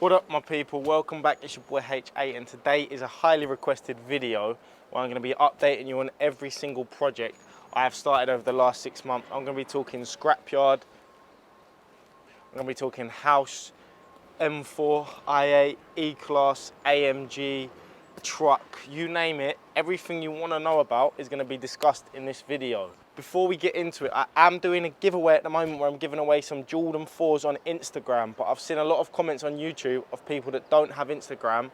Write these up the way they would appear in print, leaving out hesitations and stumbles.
What up my people, welcome back, it's your boy H8 and today is a highly requested video where I'm going to be updating you on every single project I have started over the last 6 months. I'm going to be talking Scrapyard, I'm going to be talking house, M4, i8, E-Class, AMG, truck, you name it, everything you want to know about is going to be discussed in this video. Before we get into it, I am doing a giveaway at the moment where I'm giving away some Jordan 4s on Instagram, but I've seen a lot of comments on YouTube of people that don't have Instagram,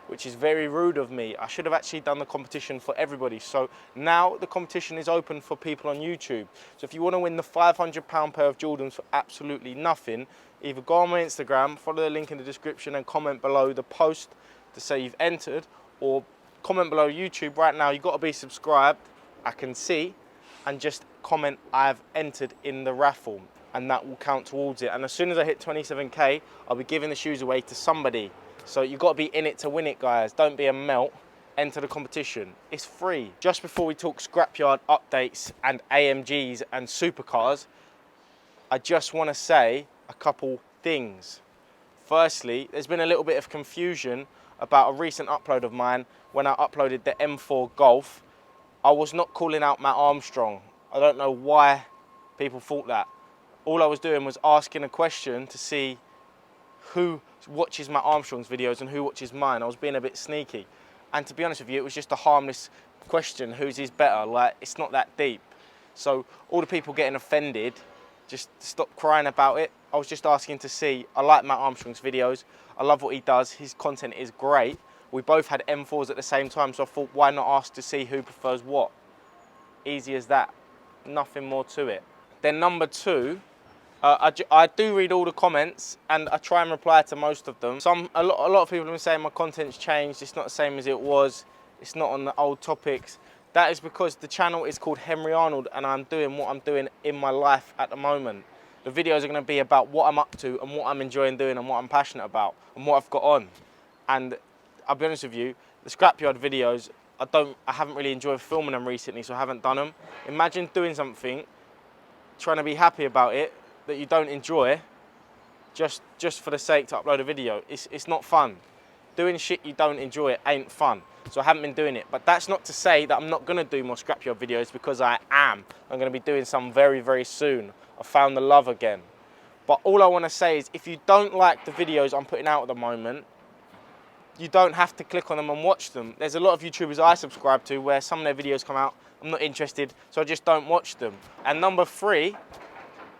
which is very rude of me. I should have actually done the competition for everybody. So now the competition is open for people on YouTube. So if you want to win the £500 pair of Jordans for absolutely nothing, either go on my Instagram, follow the link in the description and comment below the post to say you've entered, or comment below YouTube. Right now you've got to be subscribed, I can see, and just comment I've entered in the raffle and that will count towards it. And as soon as I hit 27k, I'll be giving the shoes away to somebody. So you've got to be in it to win it, guys. Don't be a melt. Enter the competition. It's free. Just before we talk Scrapyard updates and AMGs and supercars, I just want to say a couple things. Firstly, there's been a little bit of confusion about a recent upload of mine when I uploaded the M4 Golf. I was not calling out Matt Armstrong. I don't know why people thought that. All I was doing was asking a question to see who watches Matt Armstrong's videos and who watches mine. I was being a bit sneaky. And to be honest with you, it was just a harmless question, whose is better? Like, it's not that deep. So all the people getting offended, just stop crying about it. I was just asking to see, I like Matt Armstrong's videos. I love what he does. His content is great. We both had M4s at the same time, so I thought, why not ask to see who prefers what? Easy as that. Nothing more to it. Then number two, I do read all the comments and I try and reply to most of them. A lot of people have been saying my content's changed. It's not the same as it was. It's not on the old topics. That is because the channel is called Henry Arnold and I'm doing what I'm doing in my life at the moment. The videos are going to be about what I'm up to and what I'm enjoying doing and what I'm passionate about and what I've got on. And I'll be honest with you, the Scrapyard videos, I haven't really enjoyed filming them recently, so I haven't done them. Imagine doing something, trying to be happy about it, that you don't enjoy, just for the sake to upload a video. It's not fun. Doing shit you don't enjoy ain't fun. So I haven't been doing it. But that's not to say that I'm not gonna do more Scrapyard videos, because I am. I'm gonna be doing some very, very soon. I found the love again. But all I wanna say is, if you don't like the videos I'm putting out at the moment, you don't have to click on them and watch them. There's a lot of YouTubers I subscribe to where some of their videos come out, I'm not interested, so I just don't watch them. And number three,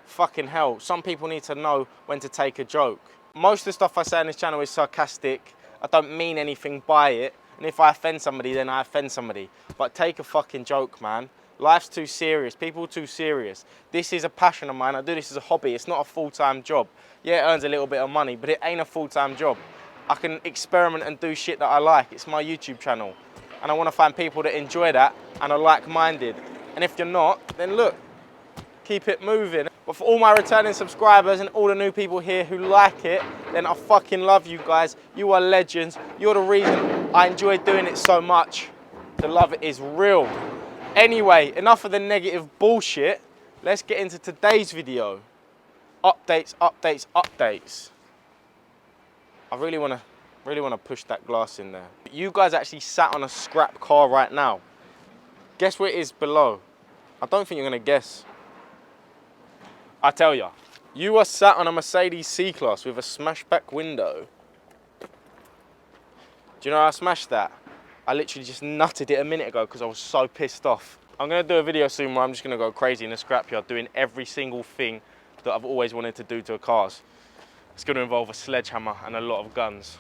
fucking hell, some people need to know when to take a joke. Most of the stuff I say on this channel is sarcastic. I don't mean anything by it. And if I offend somebody, then I offend somebody. But take a fucking joke, man. Life's too serious. People are too serious. This is a passion of mine. I do this as a hobby. It's not a full-time job. Yeah, it earns a little bit of money, but it ain't a full-time job. I can experiment and do shit that I like. It's my YouTube channel. And I want to find people that enjoy that and are like-minded. And if you're not, then look, keep it moving. But for all my returning subscribers and all the new people here who like it, then I fucking love you guys. You are legends. You're the reason I enjoy doing it so much. The love is real. Anyway, enough of the negative bullshit. Let's get into today's video. Updates, updates, updates. I really want to push that glass in there. You guys actually sat on a scrap car right now. Guess where it is below? I don't think you're going to guess. I tell ya, you are sat on a Mercedes C-Class with a smashback window. Do you know how I smashed that? I literally just nutted it a minute ago because I was so pissed off. I'm going to do a video soon where I'm just going to go crazy in the scrapyard doing every single thing that I've always wanted to do to a cars. It's going to involve a sledgehammer and a lot of guns.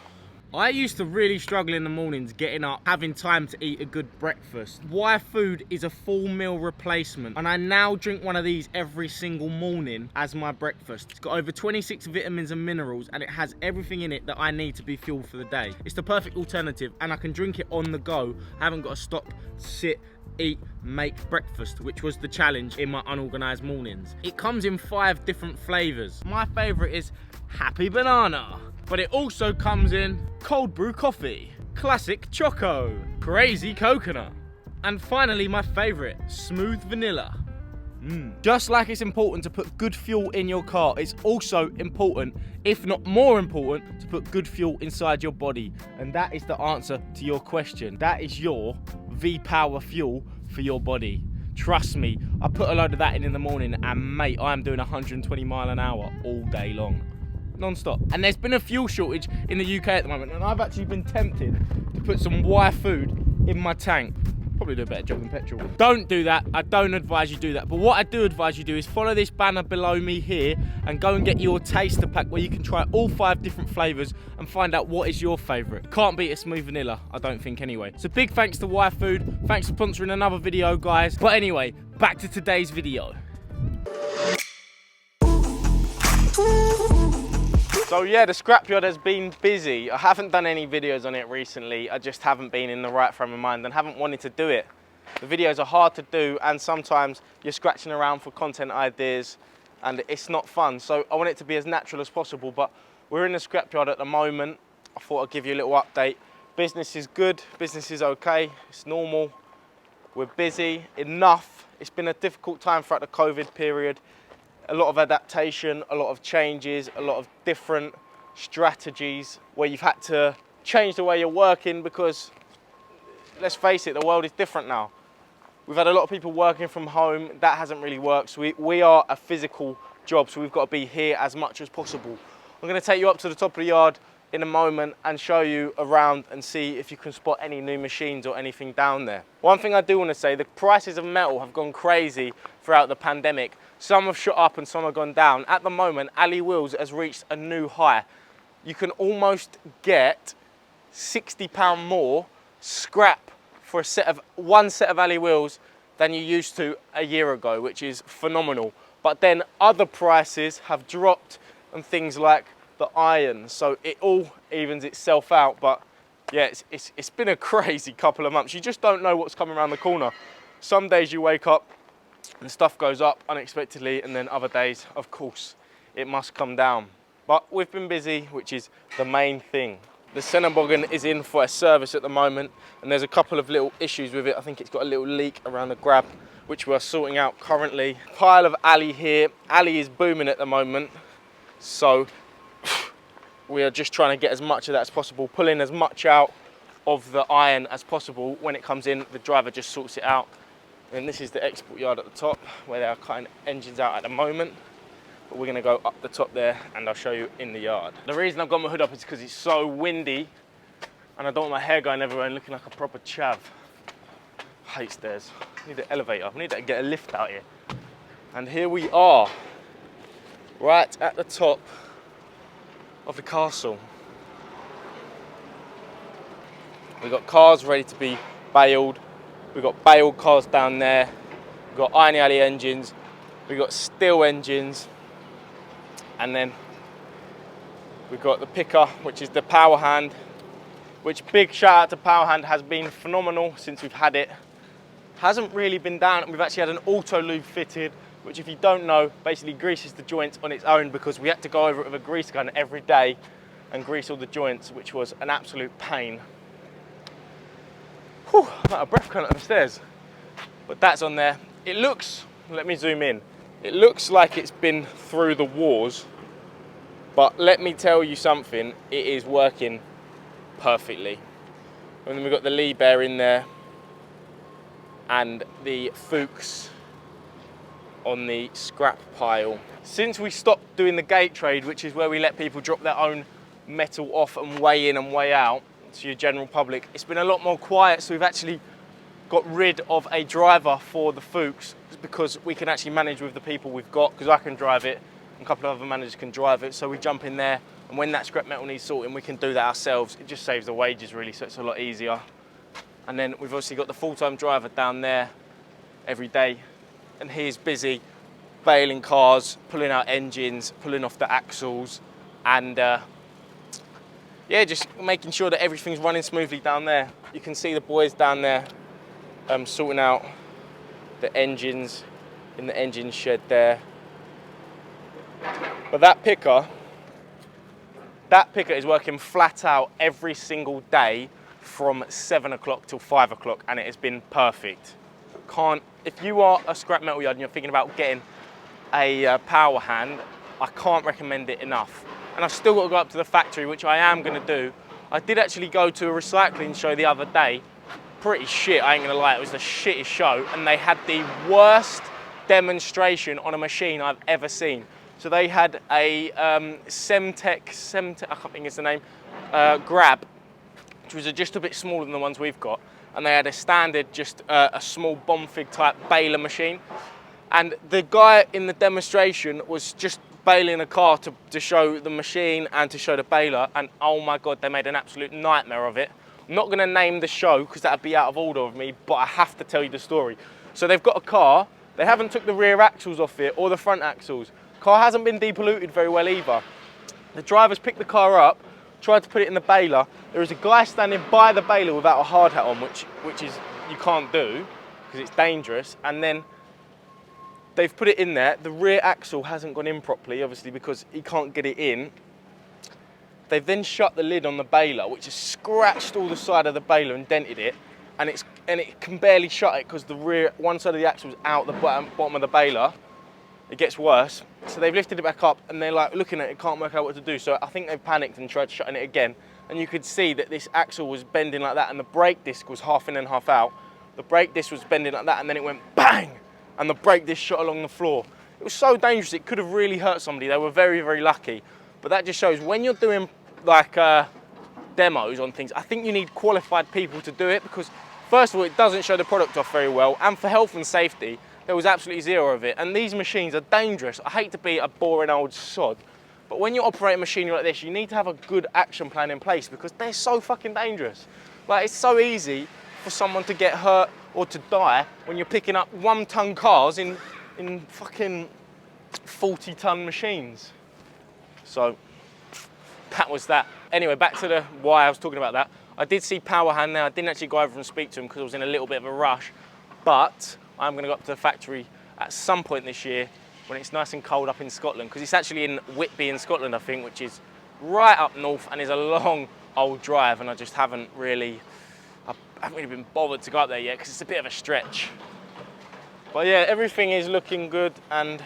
I used to really struggle in the mornings getting up, having time to eat a good breakfast. Why food is a full meal replacement, and I now drink one of these every single morning as my breakfast. It's got over 26 vitamins and minerals, and it has everything in it that I need to be fueled for the day. It's the perfect alternative, and I can drink it on the go. I haven't got to stop, sit, eat, make breakfast, which was the challenge in my unorganized mornings. It comes in 5 different flavors. My favorite is Happy Banana, but it also comes in cold brew coffee, classic choco, crazy coconut, and finally my favorite, smooth vanilla. Just like it's important to put good fuel in your car, it's also important, if not more important, to put good fuel inside your body. And that is the answer to your question. That is your V-Power fuel for your body. Trust me, I put a load of that in the morning and mate, I am doing 120 mile an hour all day long. Non-stop. And there's been a fuel shortage in the UK at the moment, and I've actually been tempted to put some wire food in my tank. Probably do a better job than petrol. Don't do that. I don't advise you do that. But what I do advise you do is follow this banner below me here and go and get your taster pack where you can try all 5 different flavours and find out what is your favourite. Can't beat a smooth vanilla, I don't think anyway. So big thanks to Wire Food. Thanks for sponsoring another video, guys. But anyway, back to today's video. So yeah, the scrapyard has been busy. I haven't done any videos on it recently. I just haven't been in the right frame of mind and haven't wanted to do it. The videos are hard to do and sometimes you're scratching around for content ideas and it's not fun. So I want it to be as natural as possible, but we're in the scrapyard at the moment. I thought I'd give you a little update. Business is good, business is okay, it's normal. We're busy enough. It's been a difficult time throughout the COVID period. A lot of adaptation, a lot of changes, a lot of different strategies where you've had to change the way you're working because, let's face it, the world is different now. We've had a lot of people working from home. That hasn't really worked. So we are a physical job, so we've got to be here as much as possible. I'm going to take you up to the top of the yard in a moment and show you around and see if you can spot any new machines or anything down there. One thing I do want to say, the prices of metal have gone crazy throughout the pandemic. Some have shot up and some have gone down. At the moment, Ali Wheels has reached a new high. You can almost get £60 more scrap for one set of Ali Wheels than you used to a year ago, which is phenomenal. But then other prices have dropped and things like the iron, so it all evens itself out. But yeah, it's been a crazy couple of months. You just don't know what's coming around the corner. Some days you wake up and stuff goes up unexpectedly, and then other days, of course, it must come down. But we've been busy, which is the main thing. The Centerboggin is in for a service at the moment, and there's a couple of little issues with it. I think it's got a little leak around the grab, which we're sorting out currently. Pile of Ali here. Ali is booming at the moment, so we are just trying to get as much of that as possible, pull in as much out of the iron as possible. When it comes in, the driver just sorts it out. And this is the export yard at the top, where they are cutting engines out at the moment. But we're going to go up the top there, and I'll show you in the yard. The reason I've got my hood up is because it's so windy, and I don't want my hair going everywhere and looking like a proper chav. I hate stairs. I need an elevator. I need to get a lift out here. And here we are, right at the top of the castle. We've got cars ready to be baled. We've got baled cars down there. We've got iron alley engines. We've got steel engines. And then we've got the picker, which is the power hand, which, big shout out to power hand, has been phenomenal since we've had it. Hasn't really been down. We've actually had an auto lube fitted, which, if you don't know, basically greases the joints on its own, because we had to go over it with a grease gun every day and grease all the joints, which was an absolute pain. Whew, I'm out of breath coming up the stairs. But that's on there. It looks, let me zoom in. It looks like it's been through the wars, but let me tell you something, it is working perfectly. And then we've got the Lee Bear in there and the Fuchs on the scrap pile. Since we stopped doing the gate trade, which is where we let people drop their own metal off and weigh in and weigh out to your general public, it's been a lot more quiet, so we've actually got rid of a driver for the Fuchs, because we can actually manage with the people we've got, because I can drive it and a couple of other managers can drive it, so we jump in there, and when that scrap metal needs sorting, we can do that ourselves. It just saves the wages really, so it's a lot easier. And then we've obviously got the full-time driver down there every day, and he's busy bailing cars, pulling out engines, pulling off the axles, and yeah, just making sure that everything's running smoothly down there. You can see the boys down there sorting out the engines in the engine shed there. But that picker is working flat out every single day from 7 o'clock till 5 o'clock, and it has been perfect. Can't if you are a scrap metal yard and you're thinking about getting a power hand, I can't recommend it enough. And I've still got to go up to the factory, which I am going to do. I did actually go to a recycling show the other day. Pretty shit, I ain't going to lie, it was the shittest show, and they had the worst demonstration on a machine I've ever seen. So they had a Semtech, I can't think it's the name, grab, which was just a bit smaller than the ones we've got. And they had a standard, just a small bomb fig type baler machine. And the guy in the demonstration was just baling a car to show the machine and to show the baler. And oh my God, they made an absolute nightmare of it. I'm not gonna name the show because that'd be out of order of me, but I have to tell you the story. So they've got a car, they haven't took the rear axles off it or the front axles. Car hasn't been depolluted very well either. The drivers picked the car up, tried to put it in the baler. There was a guy standing by the baler without a hard hat on, which is you can't do because it's dangerous. And then they've put it in there. The rear axle hasn't gone in properly, obviously, because he can't get it in. They've then shut the lid on the baler, which has scratched all the side of the baler and dented it. And it can barely shut it because the rear one side of the axle is out the bottom of the baler. It gets worse. So they've lifted it back up and they're like looking at it, can't work out what to do. So I think they've panicked and tried shutting it again. And you could see that this axle was bending like that and the brake disc was half in and half out. The brake disc was bending like that and then it went bang! And the brake disc shot along the floor. It was so dangerous, it could have really hurt somebody. They were very, very lucky. But that just shows when you're doing like demos on things, I think you need qualified people to do it because first of all, it doesn't show the product off very well, and for health and safety, there was absolutely zero of it. And these machines are dangerous. I hate to be a boring old sod, but when you operate a machinery like this, you need to have a good action plan in place because they're so fucking dangerous. Like, it's so easy for someone to get hurt or to die when you're picking up 1-ton cars in fucking 40-ton machines. So that was that. Anyway, back to the why I was talking about that. I did see Power Hand now. I didn't actually go over and speak to him because I was in a little bit of a rush, but I'm going to go up to the factory at some point this year when it's nice and cold up in Scotland, because it's actually in Whitby in Scotland, I think, which is right up north and is a long old drive, and I just haven't really been bothered to go up there yet because it's a bit of a stretch. But yeah, everything is looking good and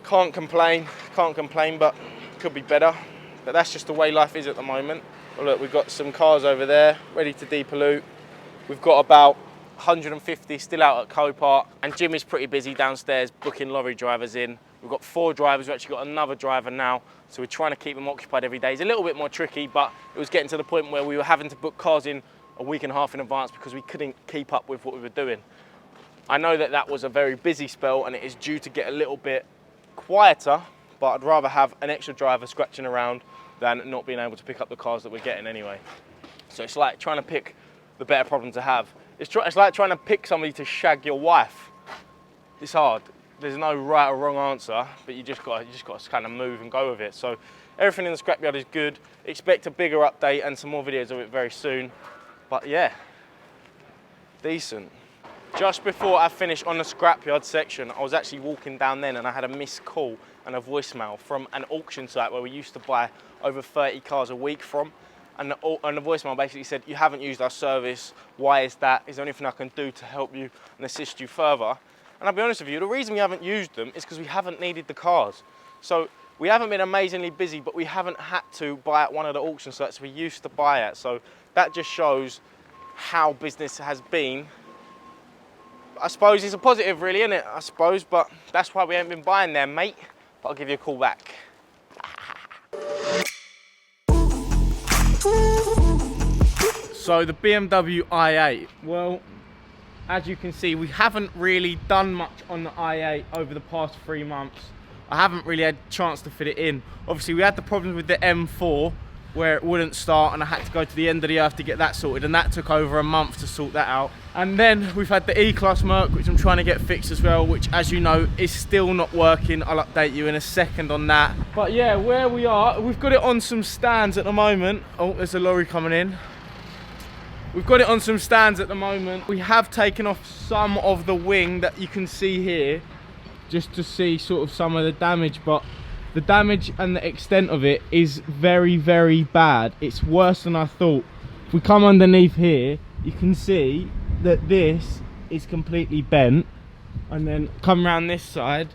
can't complain, but could be better. But that's just the way life is at the moment. Well, look, we've got some cars over there ready to depollute. We've got about 150 still out at Copart, and Jim is pretty busy downstairs booking lorry drivers in. We've got 4 drivers, we've actually got another driver now, so we're trying to keep them occupied every day. It's a little bit more tricky, but it was getting to the point where we were having to book cars in a week and a half in advance because we couldn't keep up with what we were doing. I know that that was a very busy spell and it is due to get a little bit quieter, but I'd rather have an extra driver scratching around than not being able to pick up the cars that we're getting anyway. So it's like trying to pick the better problem to have. It's like trying to pick somebody to shag your wife. It's hard. There's no right or wrong answer, but you just got to kind of move and go with it. So everything in the scrapyard is good. Expect a bigger update and some more videos of it very soon. But yeah, decent. Just before I finished on the scrapyard section, I was actually walking down then and I had a missed call and a voicemail from an auction site where we used to buy over 30 cars a week from. And the voicemail basically said, "You haven't used our service. Why is that? Is there anything I can do to help you and assist you further?" And I'll be honest with you, the reason we haven't used them is because we haven't needed the cars. So we haven't been amazingly busy, but we haven't had to buy at one of the auction sites we used to buy at. So that just shows how business has been. I suppose it's a positive really, isn't it? I suppose, but that's why we haven't been buying there, mate. But I'll give you a call back. So the BMW i8, well, as you can see, we haven't really done much on the i8 over the past 3 months. I haven't really had a chance to fit it in. Obviously, we had the problems with the M4 where it wouldn't start and I had to go to the end of the earth to get that sorted, and that took over a month to sort that out. And then we've had the E-Class Merc, which I'm trying to get fixed as well, which, as you know, is still not working. I'll update you in a second on that. But yeah, where we are, we've got it on some stands at the moment. Oh, there's a lorry coming in. We've got it on some stands at the moment. We have taken off some of the wing that you can see here, just to see sort of some of the damage, but the damage and the extent of it is very, very bad. It's worse than I thought. If we come underneath here, you can see that this is completely bent, and then come around this side,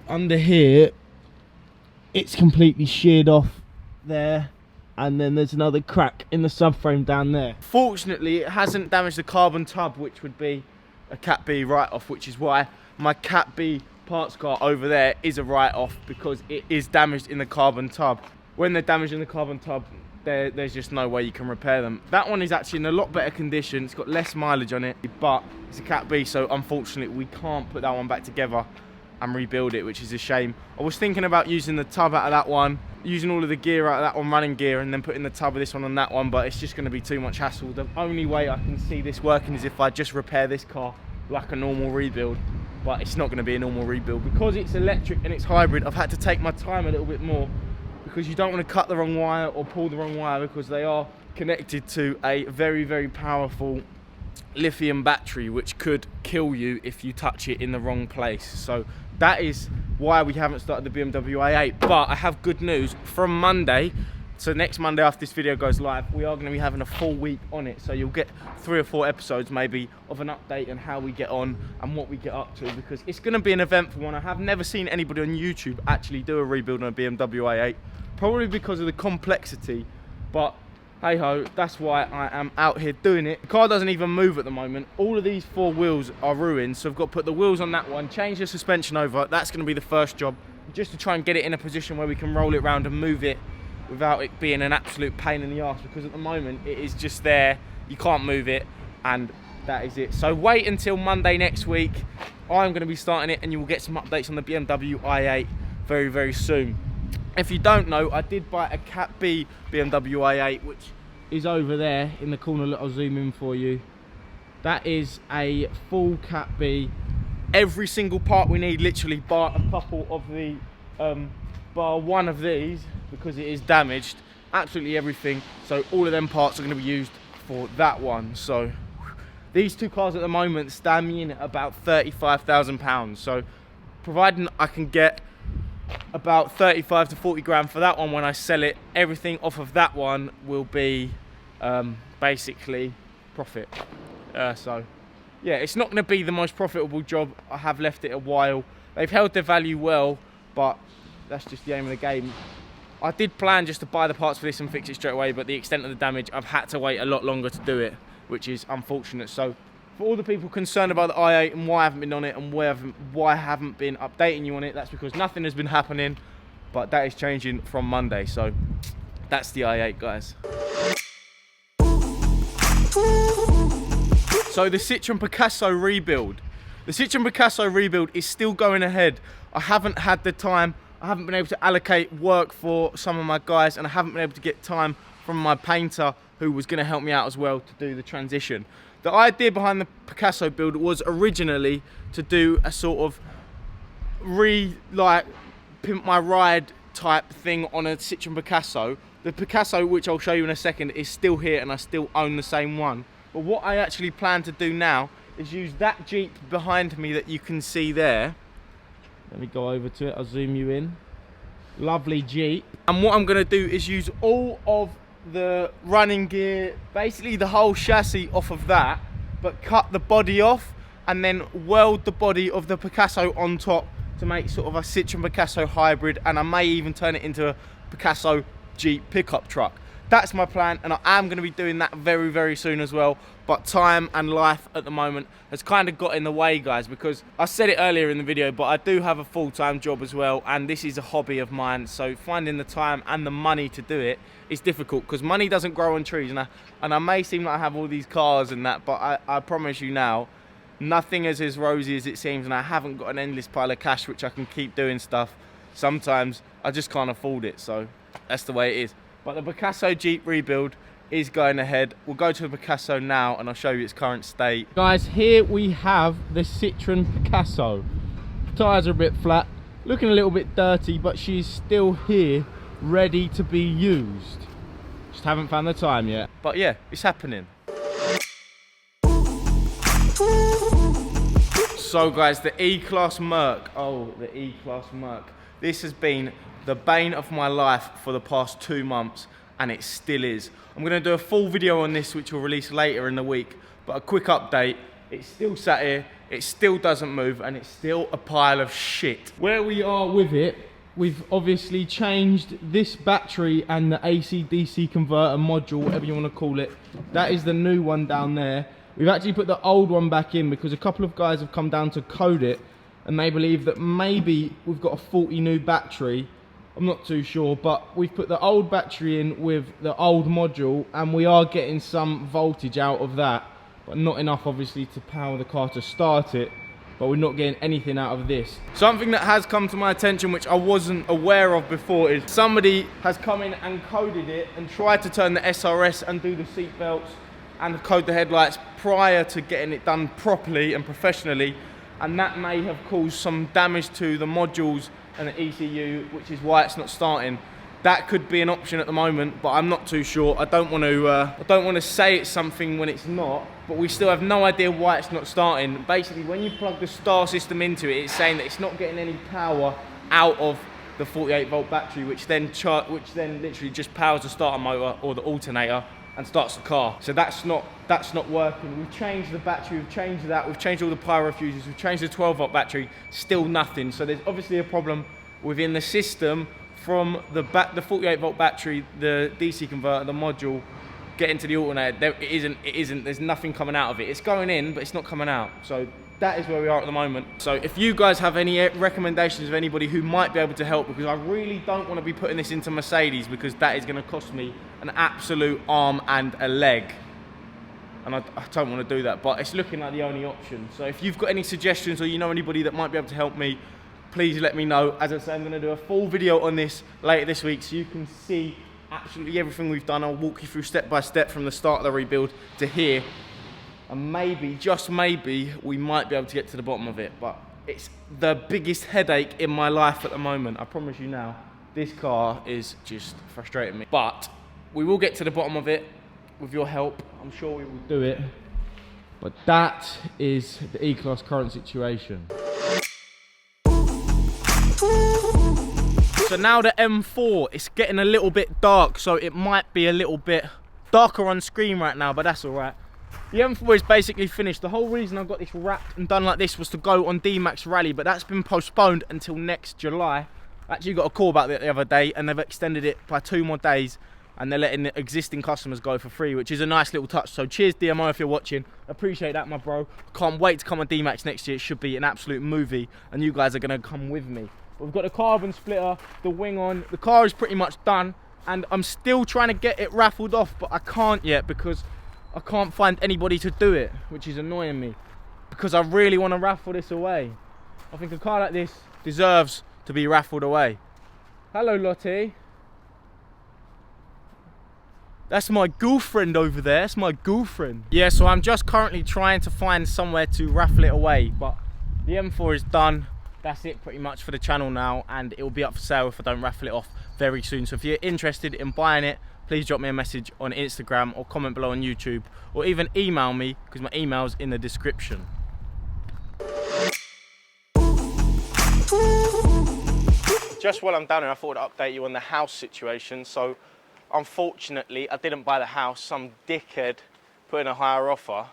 under here, it's completely sheared off there, and then there's another crack in the subframe down there. Fortunately, it hasn't damaged the carbon tub, which would be a Cat B write-off, which is why my Cat B parts car over there is a write-off, because it is damaged in the carbon tub. When they're damaged in the carbon tub, there's just no way you can repair them. That one is actually in a lot better condition. It's got less mileage on it, but it's a Cat B, so unfortunately we can't put that one back together and rebuild it, which is a shame. I was thinking about using the tub out of that one, using all of the gear out of that one, running gear, and then putting the tub of this one on that one, but it's just going to be too much hassle. The only way I can see this working is if I just repair this car like a normal rebuild, but it's not going to be a normal rebuild. Because it's electric and it's hybrid, I've had to take my time a little bit more, because you don't want to cut the wrong wire or pull the wrong wire, because they are connected to a very, very powerful lithium battery, which could kill you if you touch it in the wrong place. So that is why we haven't started the BMW i8. But I have good news. From Monday, so next Monday after this video goes live, we are going to be having a full week on it. So you'll get 3 or 4 episodes maybe of an update on how we get on and what we get up to, because it's going to be an eventful one. I have never seen anybody on YouTube actually do a rebuild on a BMW i8, probably because of the complexity, but hey ho, that's why I am out here doing it. The car doesn't even move at the moment. All of these 4 wheels are ruined, so I've got to put the wheels on that one, change the suspension over. That's going to be the first job, just to try and get it in a position where we can roll it around and move it without it being an absolute pain in the arse, because at the moment it is just there, you can't move it, and that is it. So wait until Monday next week. I'm going to be starting it, and you will get some updates on the BMW i8 very, very soon. If you don't know, I did buy a Cat B BMW i8, which is over there in the corner. Look, I'll zoom in for you. That is a full Cat B. Every single part we need, literally, bar a couple of the, bar one of these, because it is damaged. Absolutely everything. So all of them parts are going to be used for that one. So these 2 cars at the moment stand me in at about £35,000. So providing I can get about 35 to 40 grand for that one when I sell it, everything off of that one will be basically profit. So yeah, it's not going to be the most profitable job. I have left it a while. They've held their value well, but that's just the aim of the game. I did plan just to buy the parts for this and fix it straight away, but the extent of the damage, I've had to wait a lot longer to do it, which is unfortunate. So for all the people concerned about the i8 and why I haven't been on it and why I haven't been updating you on it, that's because nothing has been happening, but that is changing from Monday. So that's the i8, guys. So the Citroen Picasso rebuild. The Citroen Picasso rebuild is still going ahead. I haven't had the time, I haven't been able to allocate work for some of my guys, and I haven't been able to get time from my painter, who was going to help me out as well to do the transition. The idea behind the Picasso build was originally to do a sort of pimp my ride type thing on a Citroen Picasso. The Picasso, which I'll show you in a second, is still here, and I still own the same one. But what I actually plan to do now is use that Jeep behind me that you can see there. Let me go over to it, I'll zoom you in. Lovely Jeep. And what I'm going to do is use all of the running gear, basically the whole chassis off of that, but cut the body off and then weld the body of the Picasso on top to make sort of a Citroen Picasso hybrid, and I may even turn it into a Picasso Jeep pickup truck. That's my plan, and I am going to be doing that very, very soon as well. But time and life at the moment has kind of got in the way, guys, because I said it earlier in the video, but I do have a full-time job as well, and this is a hobby of mine. So finding the time and the money to do it is difficult, because money doesn't grow on trees. And I may seem like I have all these cars and that, but I promise you now, nothing is as rosy as it seems, and I haven't got an endless pile of cash which I can keep doing stuff. Sometimes I just can't afford it, so that's the way it is. But the Picasso Jeep rebuild is going ahead. We'll go to the Picasso now and I'll show you its current state. Guys, here we have the Citroen Picasso. Tyres are a bit flat, looking a little bit dirty, but she's still here, ready to be used. Just haven't found the time yet. But yeah, it's happening. So guys, the E-Class Merc. Oh, the E-Class Merc. This has been the bane of my life for the past 2 months. and it still is. I'm gonna do a full video on this, which will release later in the week, but a quick update, it's still sat here, it still doesn't move, and it's still a pile of shit. Where we are with it, we've obviously changed this battery and the AC-DC converter module, whatever you want to call it. That is the new one down there. We've actually put the old one back in because a couple of guys have come down to code it, and they believe that maybe we've got a faulty new battery. I'm not too sure, but we've put the old battery in with the old module, and we are getting some voltage out of that, but not enough obviously to power the car to start it. But we're not getting anything out of this. Something that has come to my attention, which I wasn't aware of before, is somebody has come in and coded it and tried to turn the SRS and do the seat belts and code the headlights prior to getting it done properly and professionally, and that may have caused some damage to the modules and the ECU, which is why it's not starting. That could be an option at the moment, but I'm not too sure. I don't want to say it's something when it's not, but we still have no idea why it's not starting. Basically, when you plug the star system into it, it's saying that it's not getting any power out of the 48-volt battery, which then literally just powers the starter motor or the alternator and starts the car. So that's not working. We've changed the battery, we've changed that, we've changed all the pyro fuses, we've changed the 12-volt battery, still nothing. So there's obviously a problem within the system from the 48-volt battery, the DC converter, the module, get into the alternator. It isn't, there's nothing coming out of it. It's going in, but it's not coming out. So that is where we are at the moment. So if you guys have any recommendations of anybody who might be able to help, because I really don't want to be putting this into Mercedes, because that is going to cost me an absolute arm and a leg. And I don't want to do that, but it's looking like the only option. So if you've got any suggestions, or you know anybody that might be able to help me, please let me know. As I say, I'm going to do a full video on this later this week, so you can see absolutely everything we've done. I'll walk you through step by step from the start of the rebuild to here, and maybe, just maybe, we might be able to get to the bottom of it. But it's the biggest headache in my life at the moment. I promise you now, this car is just frustrating me. But we will get to the bottom of it with your help. I'm sure we will do it. But that is the E-Class current situation. So now the M4, it's getting a little bit dark, so it might be a little bit darker on screen right now, but that's all right. The M4 is basically finished. The whole reason I got this wrapped and done like this was to go on D-Max Rally, but that's been postponed until next July. I actually got a call about it the other day, and they've extended it by 2 more days, and they're letting the existing customers go for free, which is a nice little touch. So cheers, DMO, if you're watching. Appreciate that, my bro. Can't wait to come on D-Max next year. It should be an absolute movie, and you guys are going to come with me. We've got the carbon splitter, the wing on. The car is pretty much done, and I'm still trying to get it raffled off, but I can't yet because I can't find anybody to do it, which is annoying me, because I really want to raffle this away. I think a car like this deserves to be raffled away. Hello, Lottie. That's my girlfriend over there. That's my girlfriend. Yeah, so I'm just currently trying to find somewhere to raffle it away, but the M4 is done. That's it pretty much for the channel now, and it will be up for sale if I don't raffle it off very soon. So if you're interested in buying it, please drop me a message on Instagram or comment below on YouTube, or even email me, because my email's in the description. Just while I'm down here, I thought I'd update you on the house situation. So unfortunately, I didn't buy the house. Some dickhead put in a higher offer.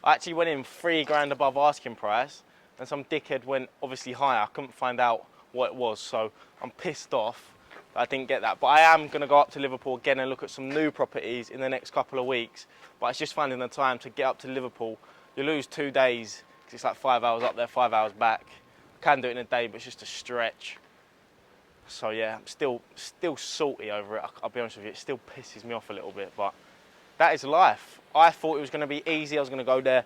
I actually went in 3 grand above asking price, and some dickhead went obviously higher. I couldn't find out what it was, so I'm pissed off that I didn't get that. But I am going to go up to Liverpool again and look at some new properties in the next couple of weeks. But it's just finding the time to get up to Liverpool. You lose 2 days, because it's like 5 hours up there, 5 hours back. I can do it in a day, but it's just a stretch. So yeah, I'm still salty over it. I'll be honest with you, it still pisses me off a little bit, but that is life. I thought it was going to be easy. I was going to go there,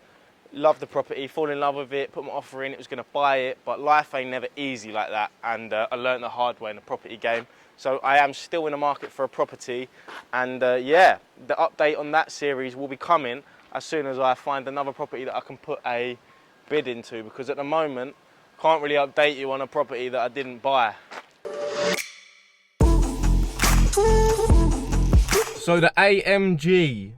love the property, fall in love with it, put my offer in, it was going to buy it, but life ain't never easy like that, and I learned the hard way in the property game. So I am still in the market for a property, and yeah, the update on that series will be coming as soon as I find another property that I can put a bid into, because at the moment, can't really update you on a property that I didn't buy. So the AMG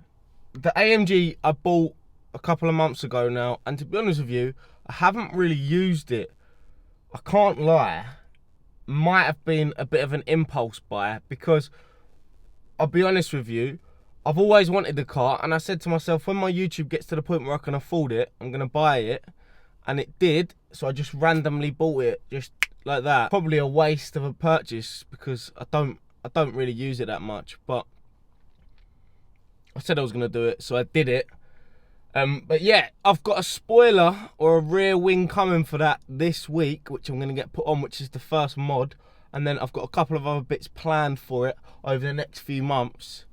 I bought a couple of months ago now, and to be honest with you, I haven't really used it. I can't lie, might have been a bit of an impulse buy, because I'll be honest with you, I've always wanted the car, and I said to myself, when my YouTube gets to the point where I can afford it, I'm gonna buy it, and it did. So I just randomly bought it, just like that. Probably a waste of a purchase because I don't really use it that much, but I said I was gonna do it, so I did it. But yeah, I've got a spoiler or a rear wing coming for that this week, which I'm gonna get put on, which is the first mod, and then I've got a couple of other bits planned for it over the next few months,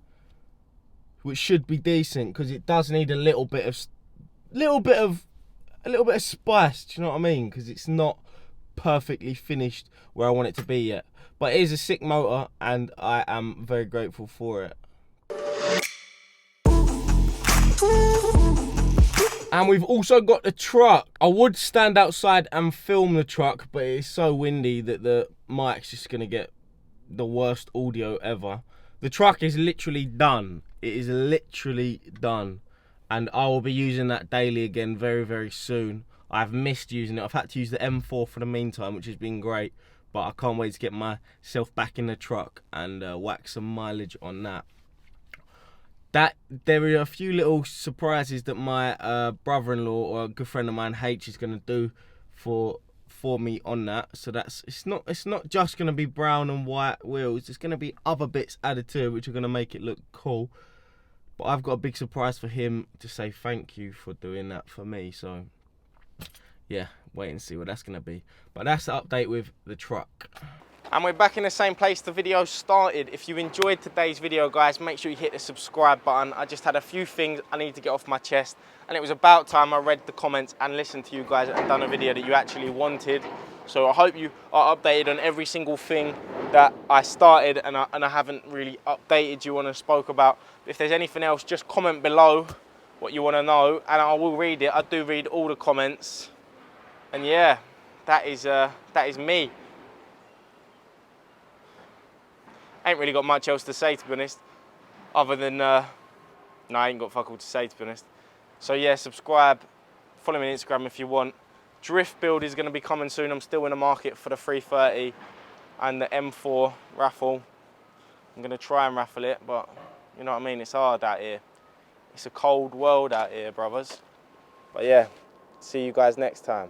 which should be decent because it does need a little bit of spice. Do you know what I mean? Because it's not perfectly finished where I want it to be yet, but it is a sick motor, and I am very grateful for it. And we've also got the truck. I would stand outside and film the truck, but it's so windy that the mic's just gonna get the worst audio ever. The truck is literally done. It is literally done. And I will be using that daily again very, very soon. I've missed using it. I've had to use the M4 for the meantime, which has been great. But I can't wait to get myself back in the truck and whack some mileage on that. There are a few little surprises that my brother-in-law, or a good friend of mine, H, is going to do for me on that. So it's not just going to be brown and white wheels. There's going to be other bits added to it which are going to make it look cool. But I've got a big surprise for him to say thank you for doing that for me. So yeah, wait and see what that's going to be. But that's the update with the truck. And we're back in the same place the video started. If you enjoyed today's video, guys, make sure you hit the subscribe button. I just had a few things I need to get off my chest, and it was about time I read the comments and listened to you guys and done a video that you actually wanted. So I hope you are updated on every single thing that I started and I haven't really updated you on and spoke about. If there's anything else, just comment below what you want to know, and I will read it. I do read all the comments. And yeah, that is me. Ain't really got much else to say, to be honest, other than, no, I ain't got fuck all to say, to be honest. So yeah, subscribe, follow me on Instagram if you want. Drift build is going to be coming soon. I'm still in the market for the 330 and the M4 raffle. I'm going to try and raffle it, but you know what I mean, it's hard out here. It's a cold world out here, brothers. But yeah, see you guys next time.